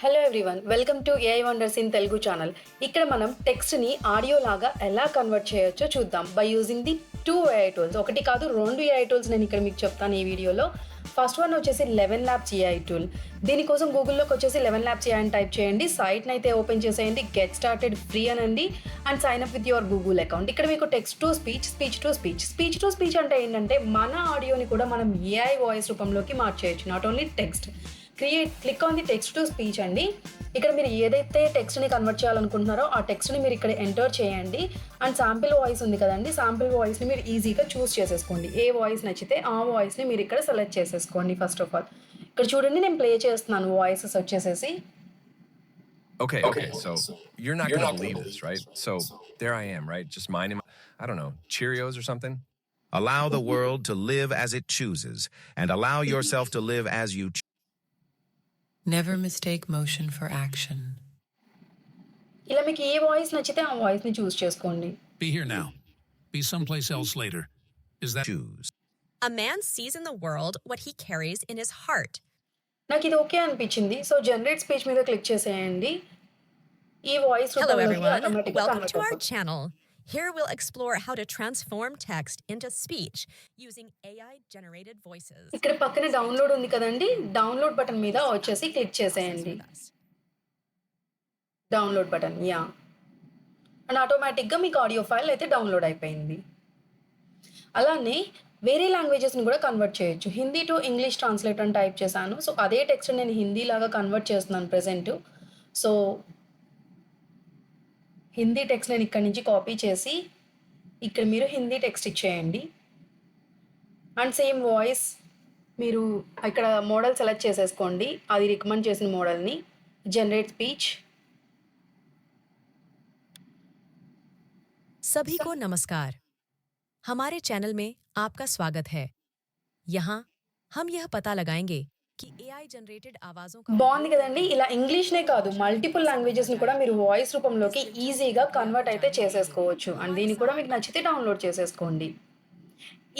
Hello everyone welcome to AI wonders in Telugu channel. ఇక్కడ మనం టెక్స్ట్ని audio లాగా ఎలా కన్వర్ట్ చేయొచ్చో చూద్దాం by using the 2 AI tools. ఒకటి కాదు 2 AI టూల్స్ నేను ఇక్కడ మీకు చెప్తాను ఈ వీడియోలో. ఫస్ట్ వన్ వచ్చేసి 11 ల్యాబ్స్ ఏఐ టూల్. దీనికోసం గూగుల్లోకి వచ్చేసి 11 ల్యాబ్స్ ఏఐ అని టైప్ చేయండి. సైట్ని అయితే ఓపెన్ చేసేయండి. గెట్ స్టార్టెడ్ ఫ్రీ అనండి and sign up with your Google account. ఇక్కడ మీకు text to speech, speech to speech. Speech to speech అంటే ఏంటంటే మన ఆడియోని కూడా మనం ఏఐ వాయిస్ రూపంలోకి మార్చేయచ్చు, not only text. Click on the text to speech అండి. ఇక్కడ మీరు ఏదైతే టెక్స్ట్ని కన్వర్ట్ చేయాలనుకుంటున్నారో ఆ టెక్స్ట్ని మీరు ఇక్కడ ఎంటర్ చేయండి అండ్ శాంపిల్ వాయిస్ ఉంది కదండి, శాంపిల్ వాయిస్ని మీరు ఈజీగా చూస్ చేసేసుకోండి. ఏ వాయిస్ నచ్చితే ఆ వాయిస్ని మీరు ఇక్కడ సెలెక్ట్ చేసేసుకోండి. ఫస్ట్ ఆఫ్ ఆల్ ఇక్కడ చూడండి, నేను ప్లే చేస్తున్నాను వాయిసెస్ వచ్చేసేసి. Okay, so you're not gonna believe this, right? So there I am, right? Just minding, I don't know, Cheerios or something. Allow the world to live as it chooses, and allow yourself to live as you choose. Never mistake motion for action. ఇలా మీకు ఏ voice నచ్చితే ఆ వాయిస్ని చూస్ చేసుకోండి. Be here now. Be someplace else later. Is that A man sees in the world what he carries in his heart. నాకు ఇది okay అనిపించింది. So generate speech మీద క్లిక్ చేసేయండి. ఈ వాయిస్ Hello రూపంలోకి everyone, ఆటోమేటిక్గా welcome కన్వర్ట్ to our అవుతుంది. channel. Here we'll explore how to transform text into speech using AI generated voices. ఇక్కడ పక్కన డౌన్లోడ్ ఉంది కదండి, డౌన్లోడ్ బటన్ మీద వచ్చేసి క్లిక్ చేసేయండి. డౌన్లోడ్ బటన్ అండ్ ఆటోమేటిక్గా మీకు ఆడియో ఫైల్ అయితే డౌన్లోడ్ అయిపోయింది. అలానే వేరే లాంగ్వేజెస్ని కూడా కన్వర్ట్ చేయొచ్చు. హిందీ టు ఇంగ్లీష్ ట్రాన్స్లేట్ అని టైప్ చేశాను. సో అదే టెక్స్ట్ నేను హిందీ లాగా కన్వర్ట్ చేస్తున్నాను ప్రెజెంట్. సో హిందీ టెక్స్ట్ నేను ఇక్కడ నుంచి కాపీ చేసి ఇక్కడ మీరు హిందీ టెక్స్ట్ ఇచ్చేయండి అండ్ సేమ్ వాయిస్ మీరు ఇక్కడ మోడల్ సెలెక్ట్ చేసేసుకోండి, అది రికమెండ్ చేసిన మోడల్ని. Generate speech. सभी को नमस्कार. हमारे चैनल में आपका स्वागत है. यहाँ हम यह पता लगाएंगे कि AI जनरेटेड आवाजों का బాగుంది కదండి. ఇలా ఇంగ్లీష్నే కాదు మల్టిపుల్ లాంగ్వేజెస్ని కూడా మీరు వాయిస్ రూపంలోకి ఈజీగా కన్వర్ట్ అయితే చేసేసుకోవచ్చు అండ్ దీన్ని కూడా మీకు నచ్చితే డౌన్లోడ్ చేసేసుకోండి.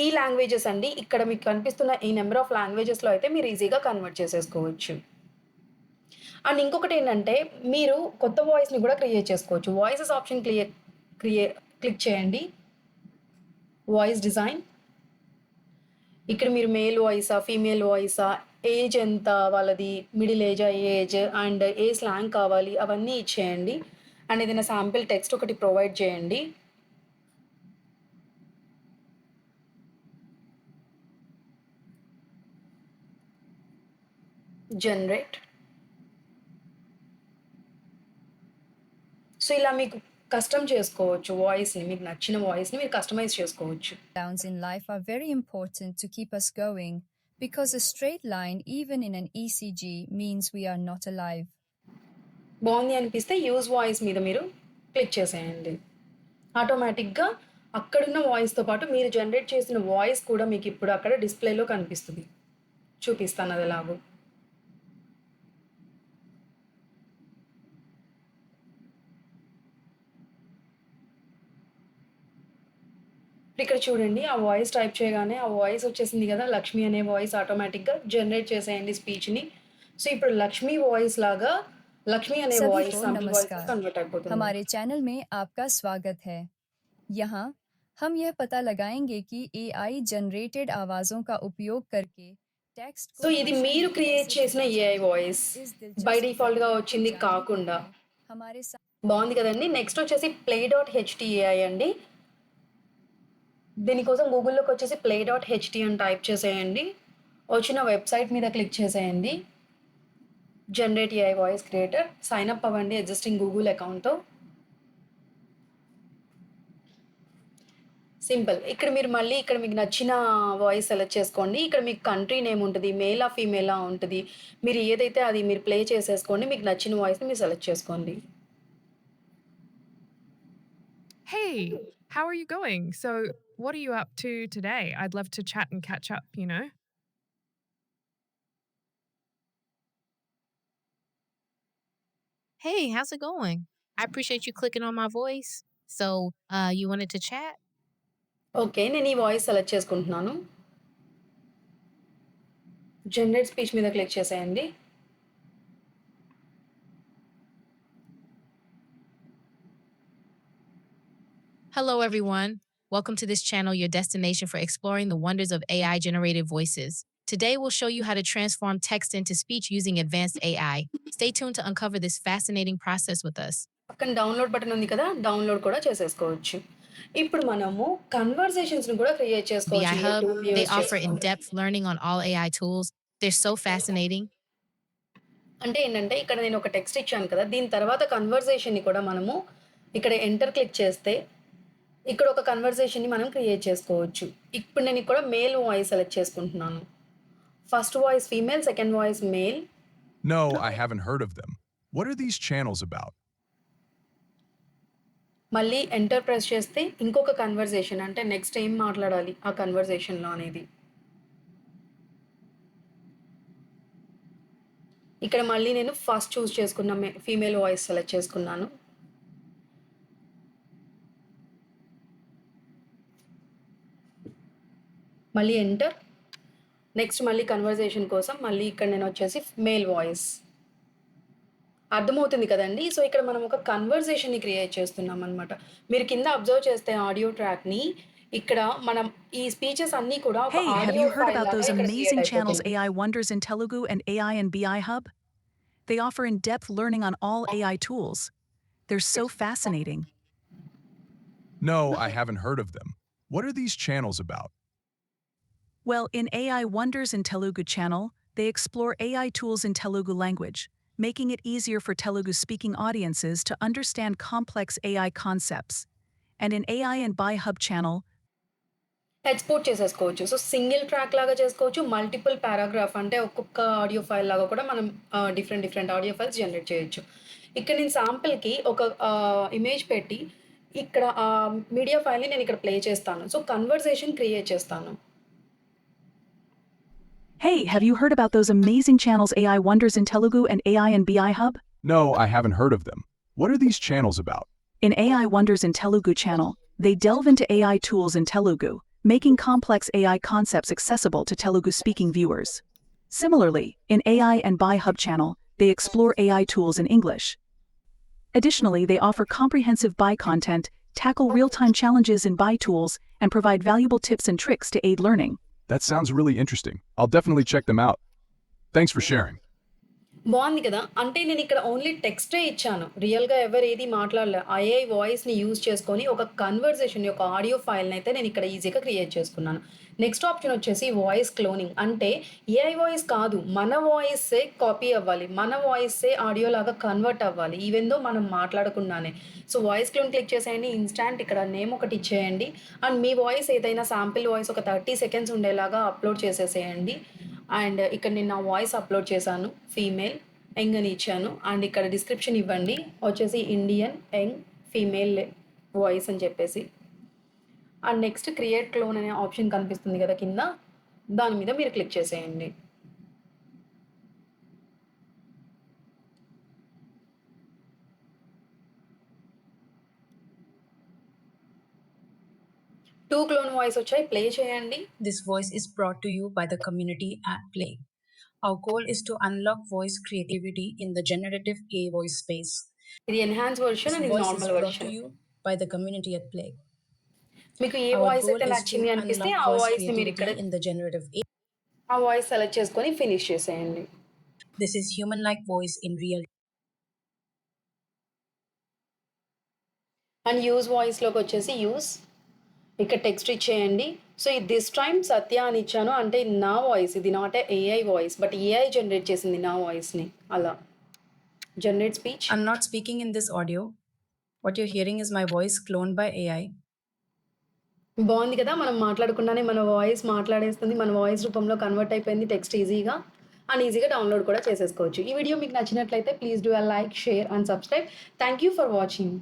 ఈ లాంగ్వేజెస్ అండి, ఇక్కడ మీకు కనిపిస్తున్న ఈ నెంబర్ ఆఫ్ లాంగ్వేజెస్లో అయితే మీరు ఈజీగా కన్వర్ట్ చేసేసుకోవచ్చు. అండ్ ఇంకొకటి ఏంటంటే మీరు కొత్త వాయిస్ని కూడా క్రియేట్ చేసుకోవచ్చు. వాయిసెస్ ఆప్షన్ క్లిక్ చేయండి. Voice design. ఇక్కడ మీరు మేల్ వాయిసా, ఫీమేల్ వాయిసా, ఏజ్ ఎంత వాళ్ళది, మిడిల్ ఏజా, ఏజ్ అండ్ ఏ స్లాంగ్ కావాలి అవన్నీ ఇచ్చేయండి అండ్ ఏదైనా శాంపిల్ టెక్స్ట్ ఒకటి ప్రొవైడ్ చేయండి. జనరేట్. సో ఇలా మీకు కస్టమ్ చేసుకోవచ్చు వాయిస్ని, మీకు నచ్చిన వాయిస్ని మీరు కస్టమైజ్ చేసుకోవచ్చు. Downs in life are very important to keep us going because a straight line, even in an ECG, means we are not alive. బాగుంది అనిపిస్తే యూజ్ వాయిస్ మీద మీరు క్లిక్ చేసేయండి. ఆటోమేటిక్గా అక్కడున్న వాయిస్తో పాటు మీరు జనరేట్ చేసిన వాయిస్ కూడా మీకు ఇప్పుడు అక్కడ డిస్ప్లేలో కనిపిస్తుంది. చూపిస్తాను అది ఎలాగో. ఇక్కడ చూడండి, ఆ వాయిస్ టైప్ చేయగానే ఆ వాయిస్ వచ్చేసింది కదా, లక్ష్మి అనే వాయిస్. ఆటోమేటిక్గా జనరేట్ చేసేయండి స్పీచ్ని. సో ఇప్పుడు లక్ష్మి వాయిస్ లాగా లక్ష్మి అనే सभी వాయిస్ को శాంపిల్ వాయిస్ नमस्कार. కన్వర్ట్ అయిపోతుంది. हमारे चैनल में आपका स्वागत है. यहाँ हम यह पता लगाएंगे कि AI जनरेटेड आवाजों का उपयोग करके टेक्स्ट సో ఇది మీరు క్రియేట్ చేసిన ఏఐ వాయిస్ బై డిఫాల్ట్గా వచ్చింది కాకుండా. हमारे బాగుంది కదండి. నెక్స్ట్ వచ్చేసి play.htai అండి. దీనికోసం గూగుల్లోకి వచ్చేసి play.ht అని టైప్ చేసేయండి. వచ్చిన వెబ్సైట్ మీద క్లిక్ చేసేయండి. Generate AI voice creator. Sign up అవ్వండి ఎగ్జిస్టింగ్ గూగుల్ అకౌంట్తో. సింపుల్. ఇక్కడ మీరు మళ్ళీ ఇక్కడ మీకు నచ్చిన వాయిస్ సెలెక్ట్ చేసుకోండి. ఇక్కడ మీకు కంట్రీ నేమ్ ఉంటుంది, మేలా ఫీమేలా ఉంటుంది. మీరు ఏదైతే అది మీరు ప్లే చేసేసుకోండి. మీకు నచ్చిన వాయిస్ని మీరు సెలెక్ట్ చేసుకోండి. Hey, how are you going? So, what are you up to today? I'd love to chat and catch up, you know? Hey, how's it going? I appreciate you clicking on my voice. So, you wanted to chat? Okay, నేను ఈ voice select చేసుకుంటున్నాను. Generate speech మీద click చేసేయండి. Hello, everyone. Welcome to this channel, your destination for exploring the wonders of AI generated voices. Today, we'll show you how to transform text into speech using advanced AI. Stay tuned to uncover this fascinating process with us. పక్కన download button ఉంది కదా, download కూడా చేసేసుకోవచ్చు. ఇప్పుడు మనము కన్వర్జేషన్స్‌ని కూడా create చేసుకోవచ్చు BI ఈ Hub, tool they use offer in చేసుకొని. depth learning on all AI tools. They're so fascinating. అంటే ఏంటంటే ఇక్కడ నేను ఒక టెక్స్ట్ ఇచ్చాను కదా, దీని తర్వాత కన్వర్జేషన్‌ని కూడా మనము ఇక్కడ ఎంటర్ క్లిక్ చేస్తే ఇక్కడ ఒక కన్వర్జేషన్‌ని మనం క్రియేట్ చేసుకోవచ్చు. ఇప్పుడు నేను ఇక్కడ మేల్ వాయిస్ సెలెక్ట్ చేసుకుంటున్నాను. First voice female, second voice male. No, I haven't heard of them. What are these channels about? మళ్ళీ ఎంటర్ ప్రెస్ చేస్తే ఇంకొక కన్వర్జేషన్ అంటే నెక్స్ట్ ఏం మాట్లాడాలి ఆ కన్వర్జేషన్‌లో అనేది. ఇక్కడ మళ్ళీ నేను ఫస్ట్ చూజ్ చేసుకున్న ఫీమేల్ వాయిస్ సెలెక్ట్ చేసుకున్నాను. మళ్ళీ ఎంటర్. నెక్స్ట్ మళ్ళీ కన్వర్జేషన్ కోసం మళ్ళీ ఇక్కడ నేను వచ్చేసి మేల్ వాయిస్. అర్థమవుతుంది కదండీ! సో, ఇక్కడ మనం ఒక కన్వర్జేషన్‌ని క్రియేట్ చేస్తున్నామనమాట. మీరు కింద అబ్జర్వ్ చేస్తే ఆడియో ట్రాక్‌ని ఇక్కడ మనం ఈ స్పీచెస్ అన్నీ కూడా ఒక Hey, have audio you heard file about లాగా those ఇక్కడ amazing క్రియేట్ channels అయిపోతుంది. AI Wonders in Telugu and AI and BI Hub? They offer in depth learning on all AI tools. They're so fascinating. No, I haven't heard of them. What are these channels about? Well, in AI Wonders in Telugu channel, they explore AI tools in Telugu language, making it easier for Telugu speaking audiences to understand complex AI concepts. And in AI and BI Hub channel, export చేసేసుకోవచ్చు. So, single track లాగా చేసుకోవచ్చు. Multiple paragraph అంటే ఒక్కొక్క audio file లాగా కూడా మనం different audio files generate చేయొచ్చు. ఇక్కడ నేను శాంపిల్‌కి ఒక ఇమేజ్ పెట్టి ఇక్కడ మీడియా ఫైల్‌ని నేను ఇక్కడ ప్లే చేస్తాను. సో, కన్వర్జేషన్ క్రియేట్ చేస్తాను. hey, have you heard about those amazing channels AI Wonders in Telugu and AI and BI Hub? No, I haven't heard of them. What are these channels about? In AI Wonders in Telugu channel, they delve into AI tools in Telugu, making complex AI concepts accessible to Telugu-speaking viewers. Similarly, in AI and BI Hub channel, they explore AI tools in English. Additionally, they offer comprehensive BI content, tackle real-time challenges in BI tools, and provide valuable tips and tricks to aid learning. That sounds really interesting. I'll definitely check them out. Thanks for sharing. బావుంది కదా! అంటే నేను ఇక్కడ only టెక్స్టే ఇచ్చాను. రియల్‌గా ఎవరు ఏది మాట్లాడలే. ఏఐ వాయిస్‌ని యూజ్ చేసుకొని ఒక కన్వర్జేషన్ యొక్క ఆడియో ఫైల్‌ని అయితే నేను ఇక్కడ ఈజీగా క్రియేట్ చేసుకున్నాను. నెక్స్ట్ ఆప్షన్ వచ్చేసి వాయిస్ క్లోనింగ్. అంటే ఏఐ వాయిస్ కాదు, మన వాయిస్సే కాపీ అవ్వాలి. మన వాయిస్సే ఆడియో లాగా కన్వర్ట్ అవ్వాలి. ఈవెన్ దో మనం మాట్లాడకుండానే. సో, వాయిస్ క్లోన్ క్లిక్ చేసేయండి. ఇన్‌స్టాంట్ ఇక్కడ నేమ్ ఒకటి ఇచ్చేయండి. అండ్ మీ వాయిస్ ఏదైనా శాంపిల్ వాయిస్ ఒక 30 సెకండ్స్ ఉండేలాగా అప్‌లోడ్ చేసేసేయండి. అండ్ ఇక్కడ నేను నా వాయిస్ అప్‌లోడ్ చేశాను. ఫీమేల్, యంగ్ అని ఇచ్చాను. అండ్ ఇక్కడ డిస్క్రిప్షన్ ఇవ్వండి. వచ్చేసి ఇండియన్, యంగ్, ఫీమేల్ వాయిస్ అని చెప్పేసి. అండ్ నెక్స్ట్ క్రియేట్ క్లోన్ అనే ఆప్షన్ కనిపిస్తుంది కదా కింద. దాని మీద మీరు క్లిక్ చేసేయండి. టూ క్లోన్ వాయిస్ వచ్చాయి. ప్లే చేయండి. This voice is brought to you by the community at Play. Our goal is to unlock voice creativity in the generative AI voice space. ఇది ఎన్హాన్స్ వెర్షన్ This అండ్ ఇది voice is normal brought version. to you by the community at Play. మీకు ఏ Our voice goal అయితే is to నచ్చింది అనిపిస్తే unlock ఆ voice వాయిస్‌ని మీరు ఇక్కడ creativity in the generative AI. ఆ వాయిస్ సెలెక్ట్ చేసుకొని ఫినిష్ చేసేయండి. This is human-like voice in real. And use వాయిస్‌లోకి వచ్చేసి యూజ్. ఇక్కడ టెక్స్ట్ ఇచ్చేయండి. సో, దిస్ టైమ్ సత్య అని ఇచ్చాను. అంటే ఇది నా వాయిస్. ఇది not a AI voice. But AI generate చేసింది నా వాయిస్‌ని. అలా. Generate speech. I'm not speaking in this audio. What you're hearing is my voice cloned by AI. బావుంది కదా! మనం మాట్లాడకుండానే మన వాయిస్ మాట్లాడేస్తుంది. మన వాయిస్ రూపంలో కన్వర్ట్ అయిపోయింది టెక్స్ట్ ఈజీగా. అండ్ ఈజీగా డౌన్లోడ్ కూడా చేసేసుకోవచ్చు. ఈ వీడియో మీకు నచ్చినట్లయితే please do like, share and subscribe. Thank you for watching.